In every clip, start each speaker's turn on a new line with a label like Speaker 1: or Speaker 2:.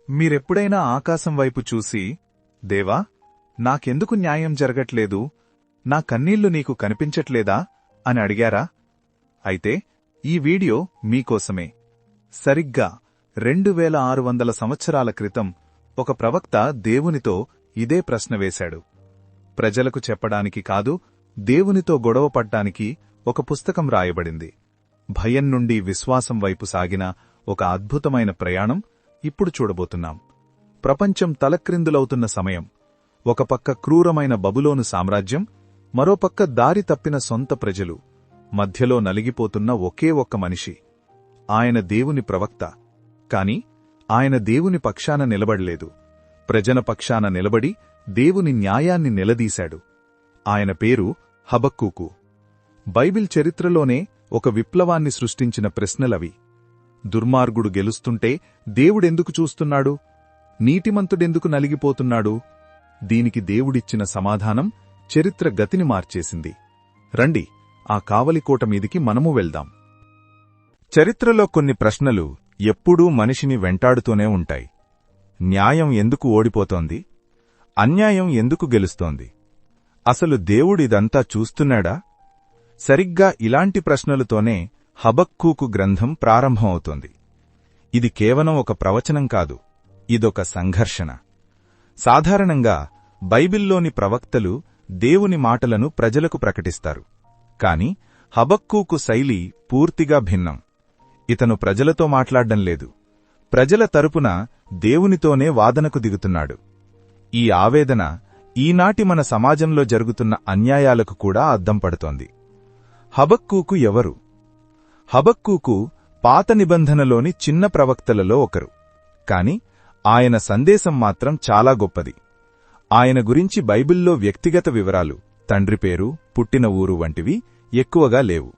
Speaker 1: మీరెప్పుడైనా ఆకాశం వైపు చూసి, దేవా, నాకెందుకు న్యాయం జరగట్లేదు, నా కన్నీళ్లు నీకు కనిపించట్లేదా అని అడిగారా? అయితే ఈ వీడియో మీకోసమే. సరిగ్గా 2600 సంవత్సరాల క్రితం ఒక ప్రవక్త దేవునితో ఇదే ప్రశ్న వేశాడు. ప్రజలకు చెప్పడానికి కాదు, దేవునితో గొడవపడ్డానికి ఒక పుస్తకం రాయబడింది. భయం నుండి విశ్వాసం వైపు సాగిన ఒక అద్భుతమైన ప్రయాణం ఇప్పుడు చూడబోతున్నాం. ప్రపంచం తలక్రిందులవుతున్న సమయం. ఒక పక్క క్రూరమైన బబులోను సామ్రాజ్యం, మరోపక్క దారి తప్పిన సొంత ప్రజలు, మధ్యలో నలిగిపోతున్న ఒకే ఒక్క మనిషి. ఆయన దేవుని ప్రవక్త. కాని ఆయన దేవుని పక్షాన నిలబడలేదు. ప్రజల పక్షాన నిలబడి దేవుని న్యాయాన్ని నిలదీశాడు. ఆయన పేరు హబక్కూకు. బైబిల్ చరిత్రలోనే ఒక విప్లవాన్ని సృష్టించిన ప్రశ్నలవి. దుర్మార్గుడు గెలుస్తుంటే దేవుడెందుకు చూస్తున్నాడు? నీతిమంతుడెందుకు నలిగిపోతున్నాడు? దీనికి దేవుడిచ్చిన సమాధానం చరిత్ర గతిని మార్చేసింది. రండి, ఆ కావలికోట మీదికి మనము వెళ్దాం. చరిత్రలో కొన్ని ప్రశ్నలు ఎప్పుడూ మనిషిని వెంటాడుతూనే ఉంటాయి. న్యాయం ఎందుకు ఓడిపోతోంది? అన్యాయం ఎందుకు గెలుస్తోంది? అసలు దేవుడిదంతా చూస్తున్నాడా? సరిగ్గా ఇలాంటి ప్రశ్నలతోనే హబక్కూకు గ్రంథం ప్రారంభమవుతోంది. ఇది కేవలం ఒక ప్రవచనం కాదు, ఇదొక సంఘర్షణ. సాధారణంగా బైబిల్లోని ప్రవక్తలు దేవుని మాటలను ప్రజలకు ప్రకటిస్తారు. కాని హబక్కూకు శైలి పూర్తిగా భిన్నం. ఇతను ప్రజలతో మాట్లాడ్డం లేదు, ప్రజల తరపున దేవునితోనే వాదనకు దిగుతున్నాడు. ఈ ఆవేదన ఈనాటి మన సమాజంలో జరుగుతున్న అన్యాయాలకు కూడా అద్దం పడుతోంది. హబక్కూకు ఎవరు? హబక్కూకు పాత నిబంధనలోని చిన్న ప్రవక్తలలో ఒకరు. కాని ఆయన సందేశం మాత్రం చాలా గొప్పది. ఆయన గురించి బైబిల్లో వ్యక్తిగత వివరాలు, తండ్రి పేరు, పుట్టిన ఊరు వంటివి ఎక్కువగా లేవు.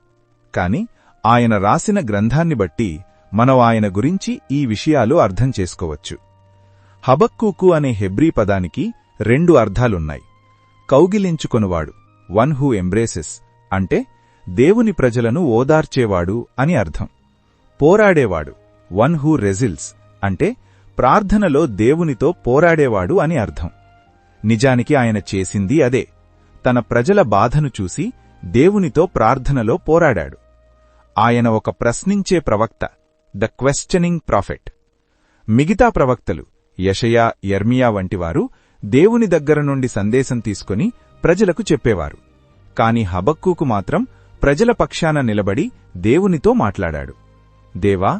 Speaker 1: కాని ఆయన రాసిన గ్రంథాన్ని బట్టి మనం ఆయన గురించి ఈ విషయాలు అర్థం చేసుకోవచ్చు. హబక్కూకు అనే హెబ్రీ పదానికి 2 అర్థాలున్నాయి. కౌగిలించుకొనువాడు, వన్ హూ ఎంబ్రేసెస్ అంటే దేవుని ప్రజలను ఓదార్చేవాడు అని అర్థం. పోరాడేవాడు, వన్ హూ రెజిల్స్ అంటే ప్రార్థనలో దేవునితో పోరాడేవాడు అని అర్థం. నిజానికి ఆయన చేసింది అదే. తన ప్రజల బాధను చూసి దేవునితో ప్రార్థనలో పోరాడాడు. ఆయన ఒక ప్రశ్నించే ప్రవక్త, ద క్వశ్చనింగ్ ప్రాఫెట్. మిగతా ప్రవక్తలు యెషయా, యెర్మియా వంటివారు దేవుని దగ్గర నుండి సందేశం తీసుకుని ప్రజలకు చెప్పేవారు. కాని హబక్కూకు మాత్రం ప్రజల పక్షాన నిలబడి దేవునితో మాట్లాడాడు. దేవా,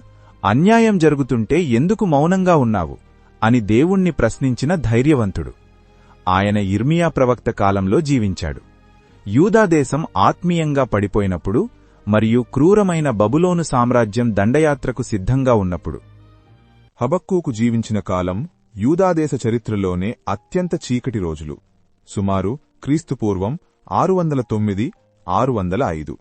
Speaker 1: అన్యాయం జరుగుతుంటే ఎందుకు మౌనంగా ఉన్నావు అని దేవుణ్ణి ప్రశ్నించిన ధైర్యవంతుడు. ఆయన యిర్మియా ప్రవక్త కాలంలో జీవించాడు. యూదాదేశం ఆత్మీయంగా పడిపోయినప్పుడు మరియు క్రూరమైన బబులోను సామ్రాజ్యం దండయాత్రకు సిద్ధంగా ఉన్నప్పుడు. హబక్కూకు జీవించిన కాలం యూదాదేశ చరిత్రలోనే అత్యంత చీకటి రోజులు. సుమారు క్రీస్తుపూర్వం 609-605.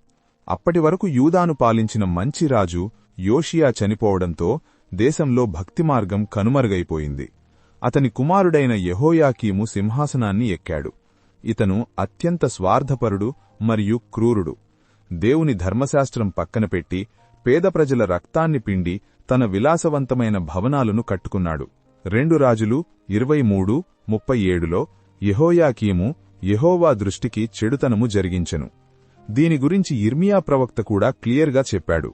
Speaker 1: అప్పటి వరకు యూదాను పాలించిన మంచి రాజు యోషియా చనిపోవడంతో దేశంలో భక్తిమార్గం కనుమరుగైపోయింది. అతని కుమారుడైన యెహోయాకీము సింహాసనాన్ని ఎక్కాడు. ఇతను అత్యంత స్వార్థపరుడు మరియు క్రూరుడు. దేవుని ధర్మశాస్త్రం పక్కన పెట్టి పేద ప్రజల రక్తాన్ని పిండి తన విలాసవంతమైన భవనాలను కట్టుకున్నాడు. 2 రాజులు 23:37లో యెహోయాకీము యెహోవా దృష్టికి చెడుతనము జరిగించెను. దీని గురించి యిర్మియా ప్రవక్త కూడా క్లియర్గా చెప్పాడు.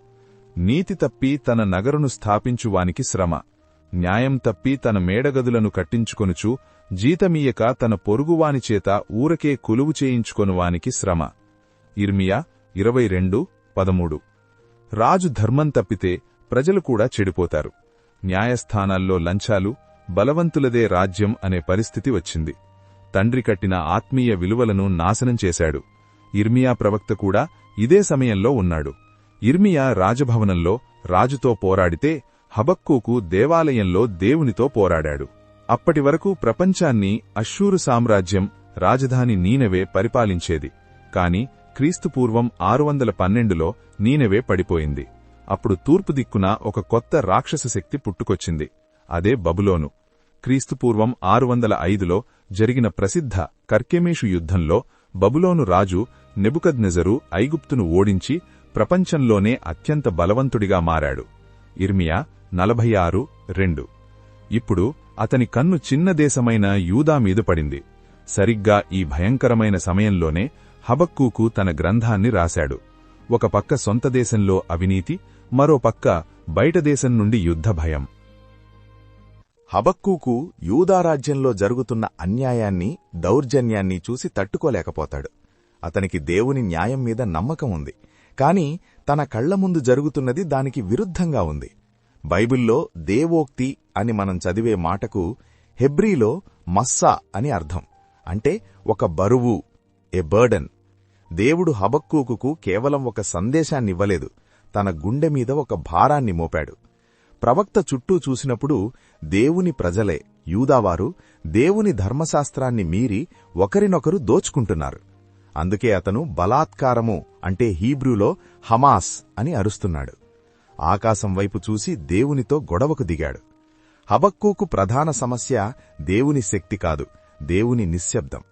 Speaker 1: నీతి తప్పి తన నగరును స్థాపించువానికి శ్రమ, న్యాయం తప్పి తన మేడగదులను కట్టించుకొనుచు జీతమీయక తన పొరుగువానిచేత ఊరకే కొలువు చేయించుకొనువానికి శ్రమ. యిర్మియా 22:13. రాజు ధర్మం తప్పితే ప్రజలు కూడా చెడిపోతారు. న్యాయస్థానాల్లో లంచాలు, బలవంతులదే రాజ్యం అనే పరిస్థితి వచ్చింది. తండ్రి కట్టిన ఆత్మీయ విలువలను నాశనం చేశాడు. యిర్మియా ప్రవక్త కూడా ఇదే సమయంలో ఉన్నాడు. యిర్మియా రాజభవనంలో రాజుతో పోరాడితే హబక్కూకు దేవాలయంలో దేవునితో పోరాడాడు. అప్పటివరకు ప్రపంచాన్ని అష్షూరు సామ్రాజ్యం రాజధాని నీనెవే పరిపాలించేది. కాని క్రీస్తుపూర్వం 612లో నీనెవే పడిపోయింది. అప్పుడు తూర్పు దిక్కున ఒక కొత్త రాక్షస శక్తి పుట్టుకొచ్చింది. అదే బబులోను. క్రీస్తుపూర్వం 605లో జరిగిన ప్రసిద్ధ కర్కెమీషు యుద్ధంలో బబులోను రాజు నెబుకద్నెజరు ఐగుప్తును ఓడించి ప్రపంచంలోనే అత్యంత బలవంతుడిగా మారాడు. యిర్మియా 46:2.
Speaker 2: ఇప్పుడు అతని కన్ను చిన్న దేశమైన యూదా మీద పడింది. సరిగ్గా ఈ భయంకరమైన సమయంలోనే హబక్కూకు తన గ్రంథాన్ని రాశాడు. ఒక పక్క సొంత దేశంలో అవినీతి, మరో పక్క బయట దేశం నుండి యుద్ధ భయం.
Speaker 3: హబక్కూకు యూదారాజ్యంలో జరుగుతున్న అన్యాయాన్ని, దౌర్జన్యాన్ని చూసి తట్టుకోలేకపోతాడు. అతనికి దేవుని న్యాయం మీద నమ్మకం ఉంది, కాని తన కళ్ల ముందు జరుగుతున్నది దానికి విరుద్ధంగా ఉంది. బైబిల్లో దేవోక్తి అని మనం చదివే మాటకు హెబ్రీలో మస్సా అని అర్థం. అంటే ఒక బరువు, ఎ బర్డన్. దేవుడు హబక్కూకుకు కేవలం ఒక సందేశాన్నివ్వలేదు, తన గుండె మీద ఒక భారాన్ని మోపాడు. ప్రవక్త చుట్టూ చూసినప్పుడు దేవుని ప్రజలే, యూదావారు దేవుని ధర్మశాస్త్రాన్ని మీరి ఒకరినొకరు దోచుకుంటున్నారు. అందుకే అతను బలాత్కారము అంటే హీబ్రూలో హమాస్ అని అరుస్తున్నాడు. ఆకాశం వైపు చూసి దేవునితో గొడవకు దిగాడు. హబక్కూకు ప్రధాన సమస్య దేవుని శక్తి కాదు, దేవుని నిశ్శబ్దం.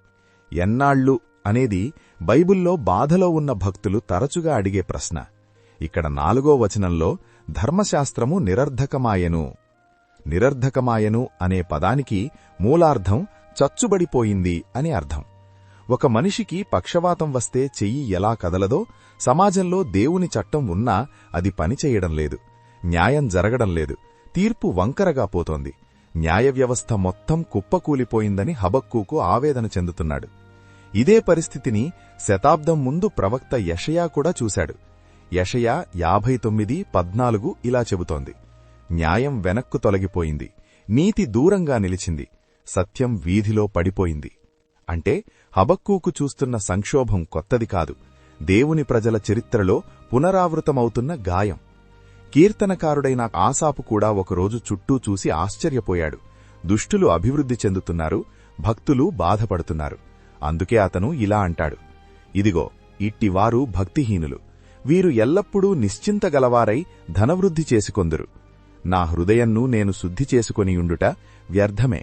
Speaker 3: ఎన్నాళ్లు అనేది బైబిల్లో బాధలో ఉన్న భక్తులు తరచుగా అడిగే ప్రశ్న. ఇక్కడ 4వ వచనంలో ధర్మశాస్త్రము నిరర్ధకమాయెను. నిరర్ధకమాయెను అనే పదానికి మూలార్థం చచ్చుబడిపోయింది అని అర్థం. ఒక మనిషికి పక్షవాతం వస్తే చెయ్యి ఎలా కదలదో, సమాజంలో దేవుని చట్టం ఉన్నా అది పనిచేయడం లేదు, న్యాయం జరగడం లేదు, తీర్పు వంకరగా పోతోంది. న్యాయ వ్యవస్థ మొత్తం కుప్పకూలిపోయిందని హబక్కూకు ఆవేదన చెందుతున్నాడు. ఇదే పరిస్థితిని శతాబ్దం ముందు ప్రవక్త యెషయా కూడా చూశాడు. యెషయా 59:14 ఇలా చెబుతోంది: న్యాయం వెనక్కు తొలగిపోయింది, నీతి దూరంగా నిలిచింది, సత్యం వీధిలో పడిపోయింది. అంటే హబక్కూకు చూస్తున్న సంక్షోభం కొత్తది కాదు, దేవుని ప్రజల చరిత్రలో పునరావృతమవుతున్న గాయం. కీర్తనకారుడైన ఆసాపు కూడా ఒకరోజు చుట్టూ చూసి ఆశ్చర్యపోయాడు. దుష్టులు అభివృద్ధి చెందుతున్నారు, భక్తులు బాధపడుతున్నారు. అందుకే అతను ఇలా అంటాడు: ఇదిగో ఇట్టివారు భక్తిహీనులు, వీరు ఎల్లప్పుడూ నిశ్చింతగలవారై ధనవృద్ధి చేసుకొందురు. నా హృదయన్ను నేను శుద్ధి చేసుకొనియుండుట వ్యర్థమే,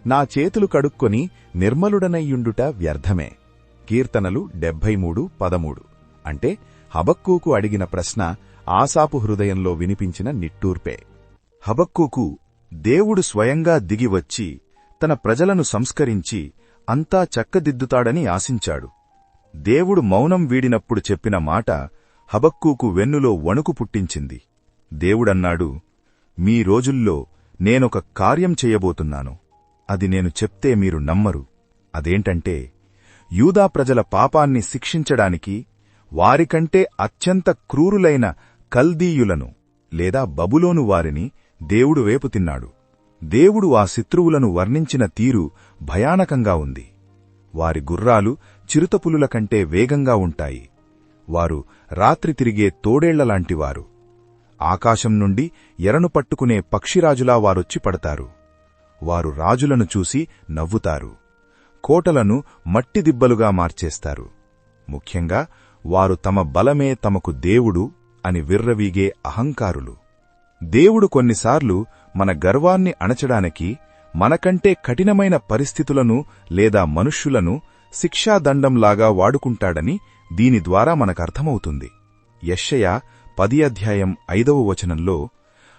Speaker 3: నా చేతులు కడుక్కొని నిర్మలుడనయ్యుండుట వ్యర్థమే. కీర్తనలు 73:13. అంటే హబక్కూకు అడిగిన ప్రశ్న ఆసాపు హృదయంలో వినిపించిన నిట్టూర్పే.
Speaker 1: హబక్కూకు దేవుడు స్వయంగా దిగివచ్చి తన ప్రజలను సంస్కరించి అంతా చక్కదిద్దుతాడని ఆశించాడు. దేవుడు మౌనం వీడినప్పుడు చెప్పిన మాట హబక్కూకు వెన్నులో వణుకు పుట్టించింది. దేవుడన్నాడు, మీ రోజుల్లో నేనొక కార్యం చెయ్యబోతున్నాను. అది నేను చెప్తే మీరు నమ్మరు. అదేంటంటే, యూదా ప్రజల పాపాన్ని శిక్షించడానికి వారికంటే అత్యంత క్రూరులైన కల్దీయులను లేదా బబులోను వారిని దేవుడు వేపుతిన్నాడు. దేవుడు ఆ శత్రువులను వర్ణించిన తీరు భయానకంగా ఉంది. వారి గుర్రాలు చిరుతపులుల కంటే వేగంగా ఉంటాయి. వారు రాత్రి తిరిగే తోడేళ్లలాంటివారు. ఆకాశం నుండి ఎరను పట్టుకునే పక్షిరాజులా వారొచ్చి పడతారు. వారు రాజులను చూసి నవ్వుతారు, కోటలను మట్టిదిబ్బలుగా మార్చేస్తారు. ముఖ్యంగా వారు తమ బలమే తమకు దేవుడు అని విర్రవీగే అహంకారులు. దేవుడు కొన్నిసార్లు మన గర్వాన్ని అణచడానికి మనకంటే కఠినమైన పరిస్థితులను లేదా మనుష్యులను శిక్షాదండంలాగా వాడుకుంటాడని దీని ద్వారా మనకర్థమవుతుంది. యెషయా 10:5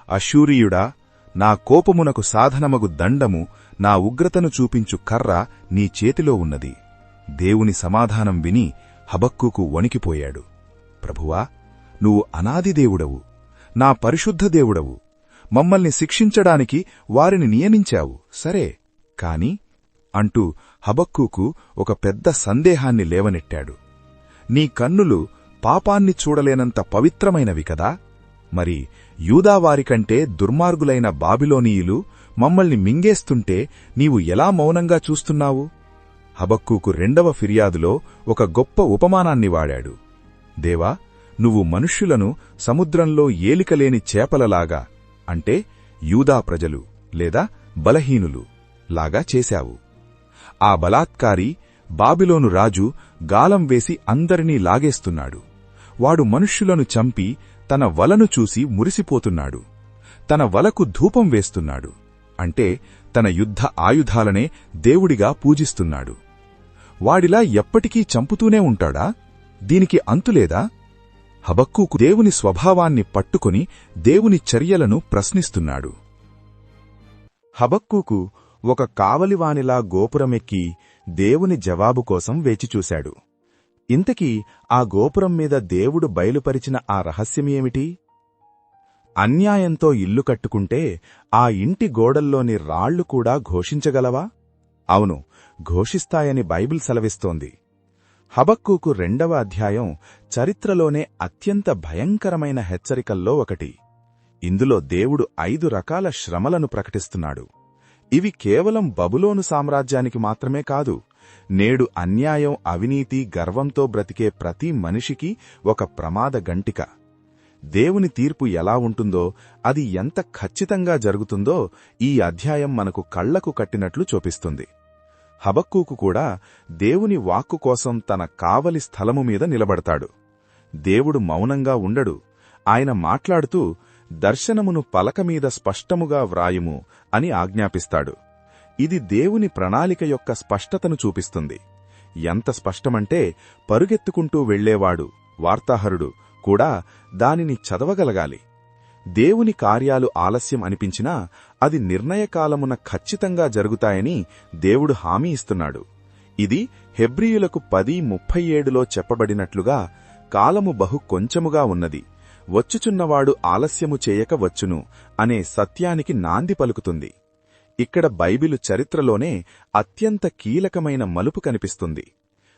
Speaker 1: అశూరీయుడా, నా కోపమునకు సాధనమగు దండము, నా ఉగ్రతను చూపించు కర్ర నీ చేతిలో ఉన్నది. దేవుని సమాధానం విని హబక్కూకు వణికిపోయాడు. ప్రభువా, నువ్వు అనాది దేవుడవు, నా పరిశుద్ధ దేవుడవు. మమ్మల్ని శిక్షించడానికి వారిని నియమించావు, సరే, కాని అంటూ హబక్కూకు ఒక పెద్ద సందేహాన్ని లేవనెట్టాడు. నీ కన్నులు పాపాన్ని చూడలేనంత పవిత్రమైనవి కదా? మరి యూదావారికంటే దుర్మార్గులైన బాబిలోనీయులు మమ్మల్ని మింగేస్తుంటే నీవు ఎలా మౌనంగా చూస్తున్నావు? హబక్కూకు 2వ ఫిర్యాదులో ఒక గొప్ప ఉపమానాన్ని వాడాడు. దేవా, నువ్వు మనుష్యులను సముద్రంలో ఏలికలేని చేపలలాగా, అంటే యూదా ప్రజలు లేదా బలహీనులు లాగా చేశావు. ఆ బలాత్కారి బాబిలోను రాజు గాలం వేసి అందరినీ లాగేస్తున్నాడు. వాడు మనుష్యులను చంపి తన వలను చూసి మురిసిపోతున్నాడు. తన వలకు ధూపం వేస్తున్నాడు, అంటే తన యుద్ధ ఆయుధాలనే దేవుడిగా పూజిస్తున్నాడు. వాడిలా ఎప్పటికీ చంపుతూనే ఉంటాడా? దీనికి అంతులేదా? హబక్కూకు దేవుని స్వభావాన్ని పట్టుకుని దేవుని చర్యలను ప్రశ్నిస్తున్నాడు.
Speaker 3: హబక్కూకు ఒక కావలివానిలా గోపురమెక్కి దేవుని జవాబు కోసం వేచిచూశాడు. ఇంతకీ ఆ గోపురం మీద దేవుడు బయలుపరిచిన ఆ రహస్యమేమిటి? అన్యాయంతో ఇల్లు కట్టుకుంటే ఆ ఇంటి గోడల్లోని రాళ్లు కూడా ఘోషించగలవా? అవును, ఘోషిస్తాయని బైబిల్ సెలవిస్తోంది. హబక్కూకు 2వ అధ్యాయం చరిత్రలోనే అత్యంత భయంకరమైన హెచ్చరికల్లో ఒకటి. ఇందులో దేవుడు 5 రకాల శ్రమలను ప్రకటిస్తున్నాడు. ఇవి కేవలం బబులోను సామ్రాజ్యానికి మాత్రమే కాదు, నేడు అన్యాయం, అవినీతి, గర్వంతో బ్రతికే ప్రతి మనిషికి ఒక ప్రమాద గంటిక. దేవుని తీర్పు ఎలా ఉంటుందో, అది ఎంత ఖచ్చితంగా జరుగుతుందో ఈ అధ్యాయం మనకు కళ్లకు కట్టినట్లు చూపిస్తుంది. హబక్కూకు కూడా దేవుని వాక్కు కోసం తన కావలి స్థలము మీద నిలబడతాడు. దేవుడు మౌనంగా ఉండడు. ఆయన మాట్లాడుతూ, దర్శనమును పలకమీద స్పష్టముగా వ్రాయుము అని ఆజ్ఞాపిస్తాడు. ఇది దేవుని ప్రణాళిక యొక్క స్పష్టతను చూపిస్తుంది. ఎంత స్పష్టమంటే పరుగెత్తుకుంటూ వెళ్లేవాడు, వార్తాహరుడు కూడా దానిని చదవగలగాలి. దేవుని కార్యాలు ఆలస్యం అనిపించినా అది నిర్ణయకాలమున ఖచ్చితంగా జరుగుతాయని దేవుడు హామీ ఇస్తున్నాడు. ఇది హెబ్రీయులకు 10:37లో చెప్పబడినట్లుగా కాలము బహు కొంచెముగా ఉన్నది, వచ్చుచున్నవాడు ఆలస్యము చేయక వచ్చును అనే సత్యానికి నాంది పలుకుతుంది. ఇక్కడ బైబిలు చరిత్రలోనే అత్యంత కీలకమైన మలుపు కనిపిస్తుంది.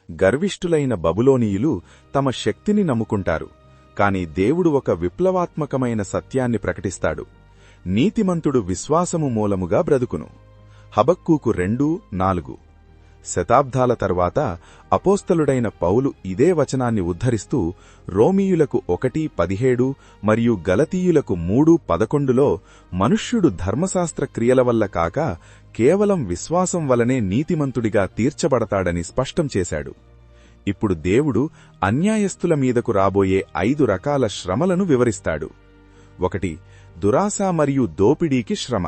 Speaker 3: గర్విష్ఠులైన బబులోనీయులు తమ శక్తిని నమ్ముకుంటారు, కాని దేవుడు ఒక విప్లవాత్మకమైన సత్యాన్ని ప్రకటిస్తాడు. నీతిమంతుడు విశ్వాసము మూలముగా బ్రతుకును. హబక్కూకు 2:4. శతాబ్దాల తరువాత అపోస్తలుడైన పౌలు ఇదే వచనాన్ని ఉద్ధరిస్తూ రోమీయులకు 1:17 మరియు గలతీయులకు 3:11లో మనుష్యుడు ధర్మశాస్త్ర క్రియల వల్ల కాక కేవలం విశ్వాసం వలనే నీతిమంతుడిగా తీర్చబడతాడని స్పష్టం చేశాడు. ఇప్పుడు దేవుడు అన్యాయస్తుల మీదకు రాబోయే 5 రకాల శ్రమలను వివరిస్తాడు. 1. దురాశ మరియు దోపిడీకి శ్రమ.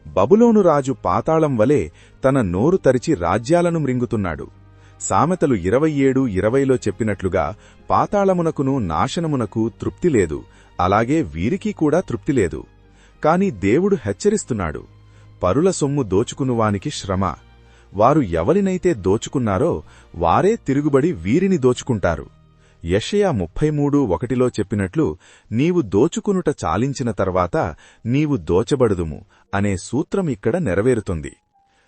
Speaker 3: బబులోను రాజు పాతాళం వలె తన నోరు తరిచి రాజ్యాలను మృంగుతున్నాడు. సామెతలు 27:20లో చెప్పినట్లుగా పాతాళమునకును నాశనమునకు తృప్తి లేదు, అలాగే వీరికి కూడా తృప్తి లేదు. కాని దేవుడు హెచ్చరిస్తున్నాడు, పరుల సొమ్ము దోచుకునువానికి శ్రమ. వారు ఎవరినైతే దోచుకున్నారో వారే తిరుగుబడి వీరిని దోచుకుంటారు. యెషయా 33:1లో చెప్పినట్లు, నీవు దోచుకునుట చాలించిన తర్వాత నీవు దోచబడుదుము అనే సూత్రం ఇక్కడ నెరవేరుతుంది.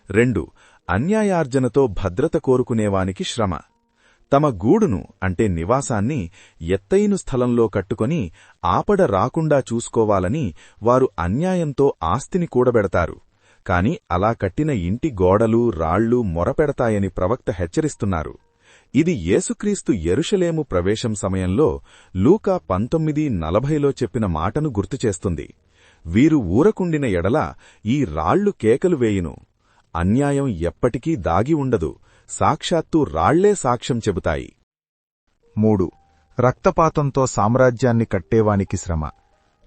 Speaker 3: 2. అన్యాయార్జనతో భద్రత కోరుకునేవానికి శ్రమ. తమ గూడును అంటే నివాసాన్ని ఎత్తైన స్థలంలో కట్టుకొని ఆపడ రాకుండా చూసుకోవాలని వారు అన్యాయంతో ఆస్తిని కూడబెడతారు. కాని అలా కట్టిన ఇంటి గోడలు, రాళ్లు మొరపెడతాయని ప్రవక్త హెచ్చరిస్తున్నారు. ఇది యేసుక్రీస్తు యెరూషలేము ప్రవేశం సమయంలో లూకా 19:40లో చెప్పిన మాటను గుర్తుచేస్తుంది. వీరు ఊరకుండిన ఎడల ఈ రాళ్లు కేకలు వేయును. అన్యాయం ఎప్పటికీ దాగి ఉండదు, సాక్షాత్తు రాళ్లే సాక్ష్యం చెబుతాయి.
Speaker 1: 3. రక్తపాతంతో సామ్రాజ్యాన్ని కట్టేవానికి శ్రమ.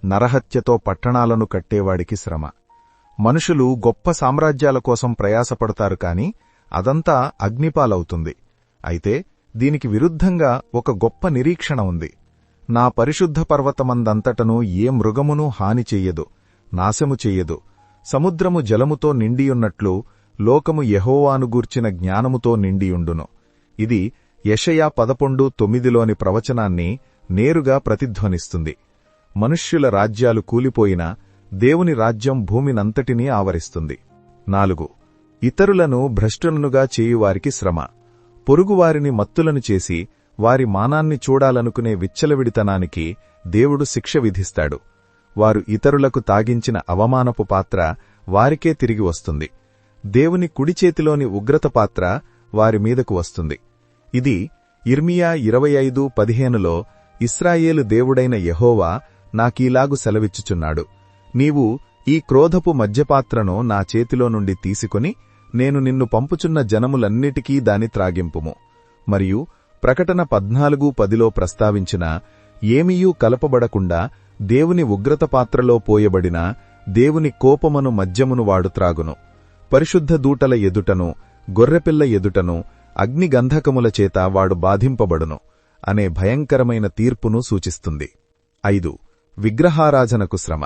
Speaker 1: నరహత్యతో పట్టణాలను కట్టేవాడికి శ్రమ. మనుషులు గొప్ప సామ్రాజ్యాల కోసం ప్రయాసపడతారు కాని అదంతా అగ్నిపాలవుతుంది. అయితే దీనికి విరుద్ధంగా ఒక గొప్ప నిరీక్షణ ఉంది. నా పరిశుద్ధ పర్వతమందంతటను ఏ మృగమునూ హాని చెయ్యదు, నాశము చెయ్యదు. సముద్రము జలముతో నిండియున్నట్లు లోకము యెహోవాను గూర్చిన జ్ఞానముతో నిండియుండును. ఇది యెషయా 11:9లోని ప్రవచనాన్ని నేరుగా ప్రతిధ్వనిస్తుంది. మనుష్యుల రాజ్యాలు కూలిపోయినా దేవుని రాజ్యం భూమినంతటినీ ఆవరిస్తుంది. 4. ఇతరులను భ్రష్టులనుగా చేయువారికి శ్రమ. పొరుగువారిని మత్తులను చేసి వారి మానాన్ని చూడాలనుకునే విచ్చలవిడితనానికి దేవుడు శిక్ష విధిస్తాడు. వారు ఇతరులకు తాగించిన అవమానపు పాత్ర వారికే తిరిగి వస్తుంది. దేవుని కుడిచేతిలోని ఉగ్రత పాత్ర వారి మీదకు వస్తుంది. ఇది యిర్మీయా 25:15లో ఇశ్రాయేలు దేవుడైన యెహోవా నాకీలాగు సెలవిచ్చుచున్నాడు, నీవు ఈ క్రోధపు మద్యపాత్రను నా చేతిలో నుండి తీసుకొని నేను నిన్ను పంపుచున్న జనములన్నిటికీ దాని త్రాగింపుము. మరియు ప్రకటన 14:10లో ప్రస్తావించిన ఏమీయూ కలపబడకుండా దేవుని ఉగ్రత పాత్రలో పోయబడిన దేవుని కోపమను మద్యమును వాడు త్రాగును. పరిశుద్ధ దూటల ఎదుటను గొర్రెపిల్ల ఎదుటను అగ్నిగంధకముల చేత వాడు బాధింపబడును అనే భయంకరమైన తీర్పును సూచిస్తుంది. 5. విగ్రహారాధనకు శ్రమ.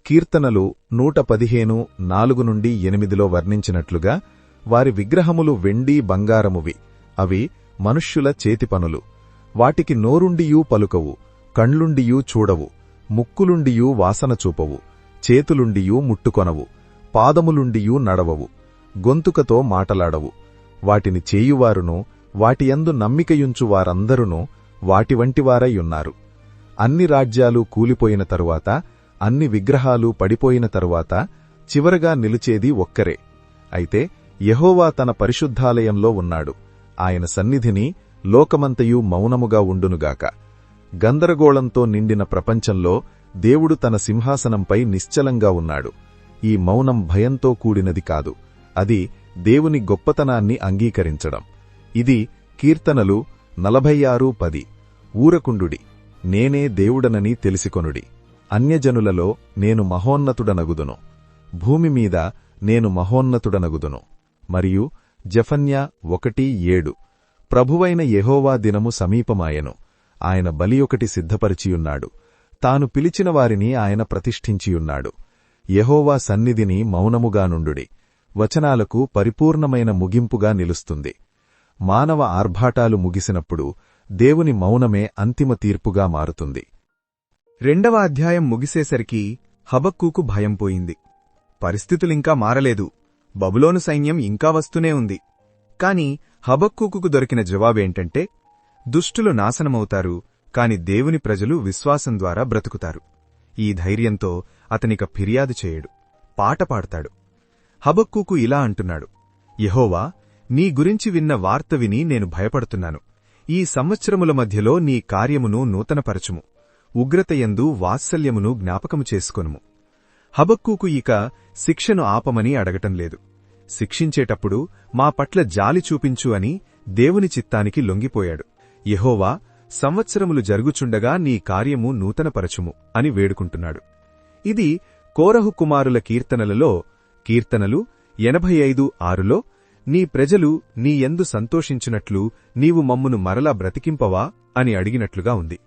Speaker 3: కీర్తనలు 115:4-8 వర్ణించినట్లుగా వారి విగ్రహములు వెండి బంగారమువి, అవి మనుష్యుల చేతిపనులు. వాటికి నోరుండియూ పలుకవు, కండ్లుండియూ చూడవు, ముక్కులుండియూ వాసన చూపవు, చేతులుండియూ ముట్టుకొనవు, పాదములుండియూ నడవవు, గొంతుకతో మాటలాడవు. వాటిని చేయువారును వాటియందు నమ్మికయుంచు వారందరునూ వాటి వంటివారైయున్నారు. అన్ని రాజ్యాలు కూలిపోయిన తరువాత, అన్ని విగ్రహాలు పడిపోయిన తరువాత చివరగా నిలిచేది ఒక్కరే. అయితే యెహోవా తన పరిశుద్ధాలయంలో ఉన్నాడు. ఆయన సన్నిధిని లోకమంతయు మౌనముగా ఉండునుగాక. గందరగోళంతో నిండిన ప్రపంచంలో దేవుడు తన సింహాసనంపై నిశ్చలంగా ఉన్నాడు. ఈ మౌనం భయంతో కూడినది కాదు, అది దేవుని గొప్పతనాన్ని అంగీకరించడం. ఇది కీర్తనలు 46:10. ఊరకుండుడి, నేనే దేవుడనని తెలిసికొనుడి. అన్యజనులలో నేను మహోన్నతుడనగుదును, భూమి మీద నేను మహోన్నతుడనగుదును. మరియు జెఫన్యా 1:7. ప్రభువైన యెహోవా దినము సమీపమాయెను, ఆయన బలి ఒకటి సిద్ధపరిచియున్నాడు, తాను పిలిచిన వారిని ఆయన ప్రతిష్ఠించియున్నాడు. యెహోవా సన్నిధిని మౌనముగా నుండుడి, వచనాలకు పరిపూర్ణమైన ముగింపుగా నిలుస్తుంది. మానవ ఆర్భాటాలు ముగిసినప్పుడు దేవుని మౌనమే అంతిమ తీర్పుగా మారుతుంది.
Speaker 1: 2వ అధ్యాయం ముగిసేసరికి హబక్కూకు భయం పోయింది. పరిస్థితులింకా మారలేదు, బబులోను సైన్యం ఇంకా వస్తూనే ఉంది. కాని హబక్కూకు దొరికిన జవాబేంటంటే, దుష్టులు నాశనమవుతారు, కాని దేవుని ప్రజలు విశ్వాసం ద్వారా బ్రతుకుతారు. ఈ ధైర్యంతో అతనిక ఫిర్యాదు చేయడు, పాట పాడతాడు. హబక్కూకు ఇలా అంటున్నాడు: యెహోవా, నీ గురించి విన్న వార్త విని నేను భయపడుతున్నాను. ఈ సంవత్సరముల మధ్యలో నీ కార్యమును నూతనపరచుము, ఉగ్రతయందు వాత్సల్యమును జ్ఞాపకము చేసుకొనుము. హబక్కూకు ఇక శిక్షను ఆపమని అడగటం లేదు. శిక్షించేటప్పుడు మా పట్ల జాలి చూపించు అని దేవుని చిత్తానికి లొంగిపోయాడు. యెహోవా, సంవత్సరములు జరుగుచుండగా నీ కార్యము నూతనపరచుము అని వేడుకుంటున్నాడు. ఇది కోరహు కుమారుల కీర్తనలలో కీర్తనలు 85:6లో నీ ప్రజలు నీ యందు సంతోషించునట్లు నీవు మమ్మును మరలా బ్రతికింపవా అని అడిగినట్లుగా ఉంది.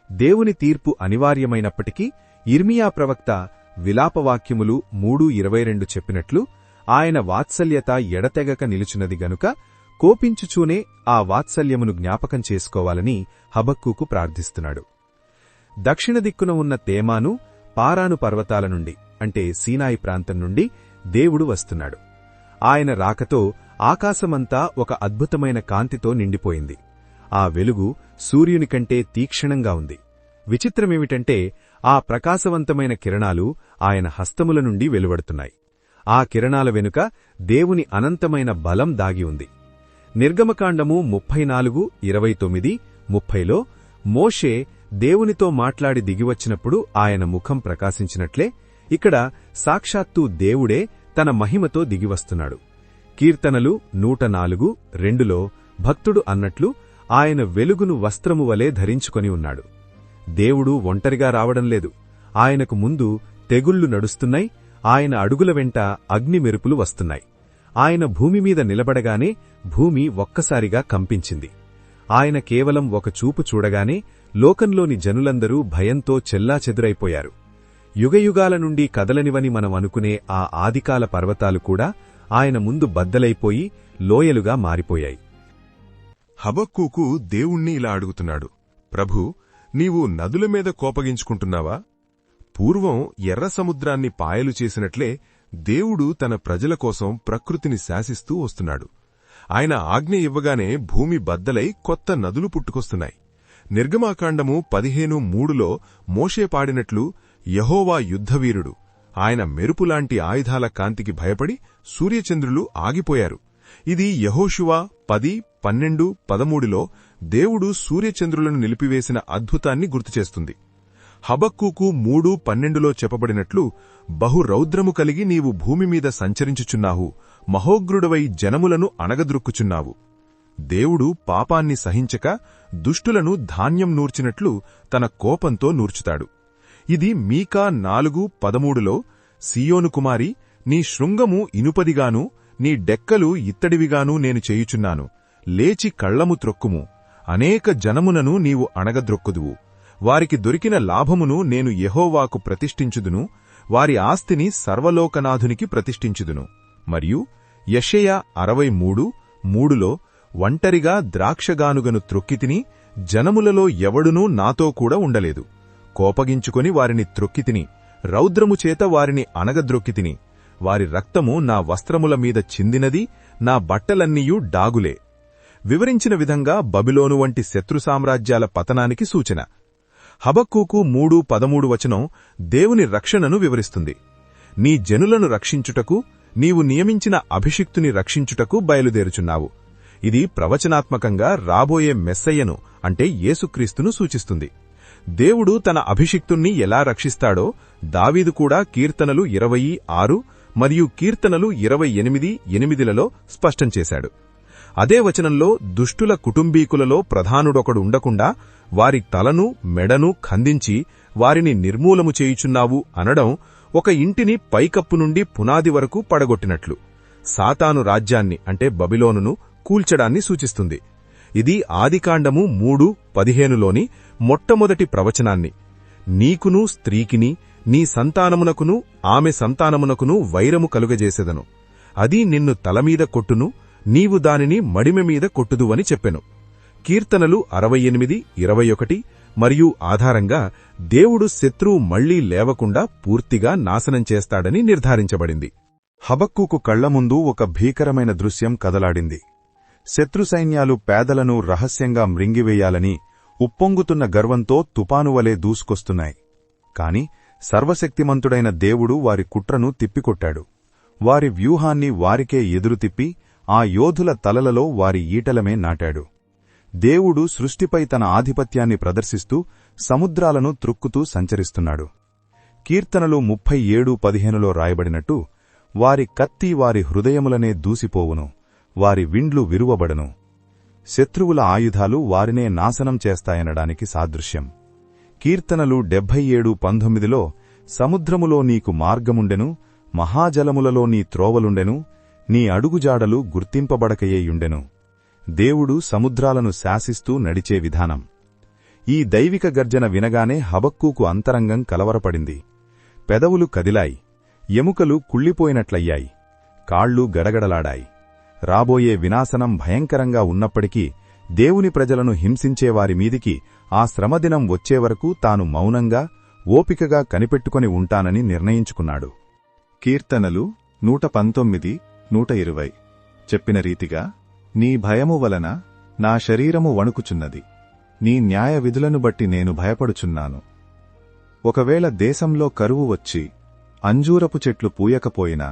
Speaker 1: దేవుని తీర్పు అనివార్యమైనప్పటికీ యిర్మీయా ప్రవక్త విలాపవాక్యములు 3:22 చెప్పినట్లు ఆయన వాత్సల్యత ఎడతెగక నిలుచున్నది గనుక కోపించుచూనే ఆ వాత్సల్యమును జ్ఞాపకం చేసుకోవాలని హబక్కూకు ప్రార్థిస్తున్నాడు. దక్షిణ దిక్కున ఉన్న తేమాను, పారాను పర్వతాల నుండి, అంటే సీనాయి ప్రాంతం నుండి దేవుడు వస్తున్నాడు. ఆయన రాకతో ఆకాశమంతా ఒక అద్భుతమైన కాంతితో నిండిపోయింది. ఆ వెలుగు సూర్యుని కంటే తీక్షణంగా ఉంది. విచిత్రమేమిటంటే ఆ ప్రకాశవంతమైన కిరణాలు ఆయన హస్తముల నుండి వెలువడుతున్నాయి. ఆ కిరణాల వెనుక దేవుని అనంతమైన బలం దాగి ఉంది. నిర్గమకాండము 34:29-30లో మోషే దేవునితో మాట్లాడి దిగివచ్చినప్పుడు ఆయన ముఖం ప్రకాశించినట్లే ఇక్కడ సాక్షాత్తూ దేవుడే తన మహిమతో దిగివస్తున్నాడు. కీర్తనలు 104:2లో భక్తుడు అన్నట్లు ఆయన వెలుగును వస్త్రము వలె ధరించుకొని ఉన్నాడు. దేవుడు ఒంటరిగా రావడం లేదు, ఆయనకు ముందు తెగుళ్లు నడుస్తున్నాయి, ఆయన అడుగుల వెంట అగ్ని మెరుపులు వస్తున్నాయి. ఆయన భూమిమీద నిలబడగానే భూమి ఒక్కసారిగా కంపించింది. ఆయన కేవలం ఒక చూపు చూడగానే లోకంలోని జనులందరూ భయంతో చెల్లాచెదురైపోయారు. యుగయుగాల నుండి కదలనివని మనం అనుకునే ఆ ఆదికాల పర్వతాలు కూడా ఆయన ముందు బద్దలైపోయి లోయలుగా మారిపోయాయి.
Speaker 2: హబక్కూకు దేవుణ్ణి ఇలా అడుగుతున్నాడు: ప్రభూ, నీవు నదుల మీద కోపగించుకుంటున్నావా? పూర్వం ఎర్ర సముద్రాన్ని పాయలు చేసినట్లే దేవుడు తన ప్రజల కోసం ప్రకృతిని శాసిస్తూ వస్తున్నాడు. ఆయన ఆజ్ఞ ఇవ్వగానే భూమి బద్దలై కొత్త నదులు పుట్టుకొస్తున్నాయి. నిర్గమాకాండము 15:3లో మోషే పాడినట్లు యెహోవా యుద్ధవీరుడు, ఆయన మెరుపులాంటి ఆయుధాల కాంతికి భయపడి సూర్యచంద్రులు ఆగిపోయారు. ఇది యెహోషువ 10:12-13లో దేవుడు సూర్యచంద్రులను నిలిపివేసిన అద్భుతాన్ని గుర్తుచేస్తుంది. హబక్కూకు 3:12లో చెప్పబడినట్లు బహురౌద్రము కలిగి నీవు భూమిమీద సంచరించుచున్నావు, మహోగ్రుడవై జనములను అణగద్రొక్కుచున్నావు. దేవుడు పాపాన్ని సహించక దుష్టులను ధాన్యం నూర్చినట్లు తన కోపంతో నూర్చుతాడు. ఇది మీకా 4:13లో సీయోను కుమారి, నీ శృంగము ఇనుపదిగాను నీ డెక్కలు ఇత్తడివిగాను నేను చేయుచున్నాను, లేచి కళ్లము త్రొక్కుము, అనేక జనమునను నీవు అణగద్రొక్కుదువు, వారికి దొరికిన లాభమును నేను యెహోవాకు ప్రతిష్ఠించుదును, వారి ఆస్తిని సర్వలోకనాథునికి ప్రతిష్ఠించుదును. మరియు యెషయా 63:3లో ఒంటరిగా ద్రాక్షగానుగను త్రొక్కితిని, జనములలో ఎవడునూ నాతో కూడా ఉండలేదు. కోపగించుకొని వారిని త్రొక్కితిని, రౌద్రముచేత వారిని అణగద్రొక్కితిని. వారి రక్తము నా వస్త్రముల మీద చిందినది, నా బట్టలన్నీయూ డాగులే. వివరించిన విధంగా బబిలోను వంటి శత్రు సామ్రాజ్యాల పతనానికి సూచన. హబక్కూకు 3:13 దేవుని రక్షణను వివరిస్తుంది. నీ జనులను రక్షించుటకు, నీవు నియమించిన అభిషిక్తుని రక్షించుటకు బయలుదేరుచున్నావు. ఇది ప్రవచనాత్మకంగా రాబోయే మెస్సయ్యను అంటే యేసుక్రీస్తును సూచిస్తుంది. దేవుడు తన అభిషిక్తుణ్ణి ఎలా రక్షిస్తాడో దావీదు కూడా కీర్తనలు 26 మరియు కీర్తనలు 28:8లలో స్పష్టం చేశాడు. అదే వచనంలో దుష్టుల కుటుంబీకులలో ప్రధానుడొకడు ఉండకుండా వారి తలను మెడను ఖండించి వారిని నిర్మూలము చేయుచున్నావు అనడం ఒక ఇంటిని పైకప్పు నుండి పునాది వరకు పడగొట్టినట్లు సాతాను రాజ్యాన్ని అంటే బబిలోనును కూల్చడాన్ని సూచిస్తుంది. ఇది ఆదికాండము 3:15లోని మొట్టమొదటి ప్రవచనాన్ని. నీకును స్త్రీకిని, నీ సంతానమునకును ఆమె సంతానమునకును వైరము కలుగజేసెదను. అది నిన్ను తలమీద కొట్టును, నీవు దానిని మడిమె మీద కొట్టుదువని చెప్పెను. కీర్తనలు 68:21 మరియు ఆధారంగా దేవుడు శత్రువు మళ్లీ లేవకుండా పూర్తిగా నాశనం చేస్తాడని నిర్ధారించబడింది.
Speaker 3: హబక్కూకు కళ్లముందు ఒక భీకరమైన దృశ్యం కదలాడింది. శత్రు సైన్యాలు పేదలను రహస్యంగా మృంగివేయాలని ఉప్పొంగుతున్న గర్వంతో తుపానువలే దూసుకొస్తున్నాయి. కాని సర్వశక్తిమంతుడైన దేవుడు వారి కుట్రను తిప్పికొట్టాడు. వారి వ్యూహాన్ని వారికే ఎదురుతిప్పి ఆ యోధుల తలలలో వారి ఈటలమే నాటాడు. దేవుడు సృష్టిపై తన ఆధిపత్యాన్ని ప్రదర్శిస్తూ సముద్రాలను త్రుక్కుతూ సంచరిస్తున్నాడు. కీర్తనలు 37:15లో రాయబడినట్టు, వారి కత్తి వారి హృదయములనే దూసిపోవును, వారి విండ్లు విరువబడను. శత్రువుల ఆయుధాలు వారినే నాశనం చేస్తాయనడానికి సాదృశ్యం. కీర్తనలు 77:19లో సముద్రములో నీకు మార్గముండెను, మహాజలములలో నీ త్రోవలుండెను, నీ అడుగుజాడలు గుర్తింపబడకయేయుండెను. దేవుడు సముద్రాలను శాసిస్తూ నడిచే విధానం. ఈ దైవిక గర్జన వినగానే హబక్కూకు అంతరంగం కలవరపడింది. పెదవులు కదిలాయి, ఎముకలు కుళ్ళిపోయినట్లయ్యాయి, కాళ్ళు గడగడలాడాయి. రాబోయే వినాశనం భయంకరంగా ఉన్నప్పటికీ దేవుని ప్రజలను హింసించేవారి మీదికి ఆ శ్రమదినం వచ్చేవరకు తాను మౌనంగా, ఓపికగా కనిపెట్టుకొని ఉంటానని నిర్ణయించుకున్నాడు.
Speaker 1: కీర్తనలు 119, 120 చెప్పిన రీతిగా, నీ భయము వలన నా శరీరము వణుకుచున్నది, నీ న్యాయ విధులను బట్టి నేను భయపడుచున్నాను. ఒకవేళ దేశంలో కరువు వచ్చి అంజూరపు చెట్లు పూయకపోయినా,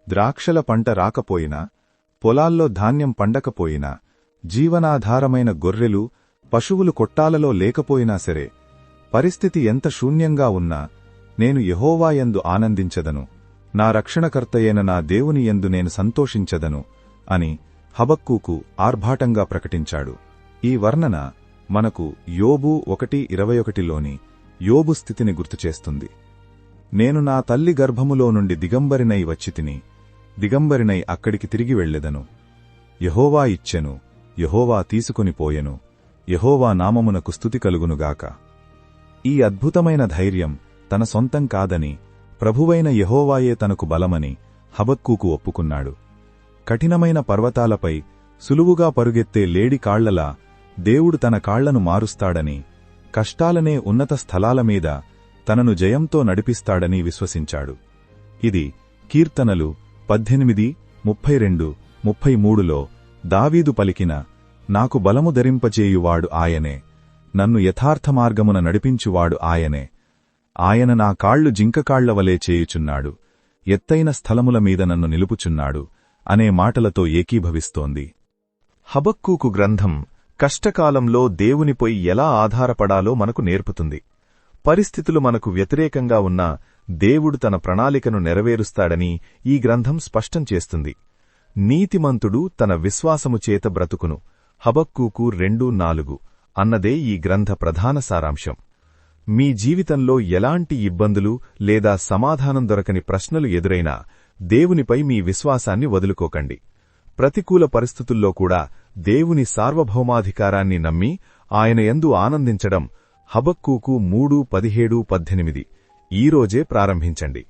Speaker 1: ద్రాక్షల పంట రాకపోయినా, పొలాల్లో ధాన్యం పండకపోయినా, జీవనాధారమైన గొర్రెలు పశువులు కొట్టాలలో లేకపోయినా సరే, పరిస్థితి ఎంత శూన్యంగా ఉన్నా నేను యెహోవాయందు ఆనందించదను, నా రక్షణకర్తయైన నా దేవుని యందు నేను సంతోషించదను అని హబక్కూకు ఆర్భాటంగా ప్రకటించాడు. ఈ వర్ణన మనకు యోబు 1:21లోని యోబు స్థితిని గుర్తుచేస్తుంది. నేను నా తల్లి గర్భములో నుండి దిగంబరినై వచ్చితిని, దిగంబరినై అక్కడికి తిరిగి వెళ్లెదను. యెహోవా ఇచ్చెను, యెహోవా తీసుకొని పోయెను, యెహోవా నామమునకు స్తుతి కలుగునుగాక. ఈ అద్భుతమైన ధైర్యం తన సొంతం కాదని, ప్రభువైన యెహోవాయే తనకు బలమని హబక్కూకు ఒప్పుకున్నాడు. కఠినమైన పర్వతాలపై సులువుగా పరుగెత్తే లేడి కాళ్లలా దేవుడు తన కాళ్లను మారుస్తాడని, కష్టాలనే ఉన్నత స్థలాల మీద తనను జయంతో నడిపిస్తాడని విశ్వసించాడు. ఇది కీర్తనలు 18, 32, 33లో దావీదు పలికిన, నాకు బలము ధరింపచేయువాడు ఆయనే, నన్ను యథార్థమార్గమున నడిపించువాడు ఆయనే, ఆయన నా కాళ్లు జింకకాళ్లవలే చేయుచున్నాడు, ఎత్తైన స్థలముల మీద నన్ను నిలుపుచున్నాడు అనే మాటలతో ఏకీభవిస్తోంది. హబక్కూకు గ్రంథం కష్టకాలంలో దేవునిపై ఎలా ఆధారపడాలో మనకు నేర్పుతుంది. పరిస్థితులు మనకు వ్యతిరేకంగా ఉన్నా దేవుడు తన ప్రణాళికను నెరవేరుస్తాడని ఈ గ్రంథం స్పష్టం చేస్తుంది. నీతిమంతుడు తన విశ్వాసము చేత బ్రతుకును, హబక్కూకు 2:4 అన్నదే ఈ గ్రంథ ప్రధాన సారాంశం. మీ జీవితంలో ఎలాంటి ఇబ్బందులు లేదా సమాధానం దొరకని ప్రశ్నలు ఎదురైనా దేవునిపై మీ విశ్వాసాన్ని వదులుకోకండి. ప్రతికూల పరిస్థితుల్లో కూడా దేవుని సార్వభౌమాధికారాన్ని నమ్మి ఆయన యందు ఆనందించడం హబక్కూకు 3:17-18 ఈరోజే ప్రారంభించండి.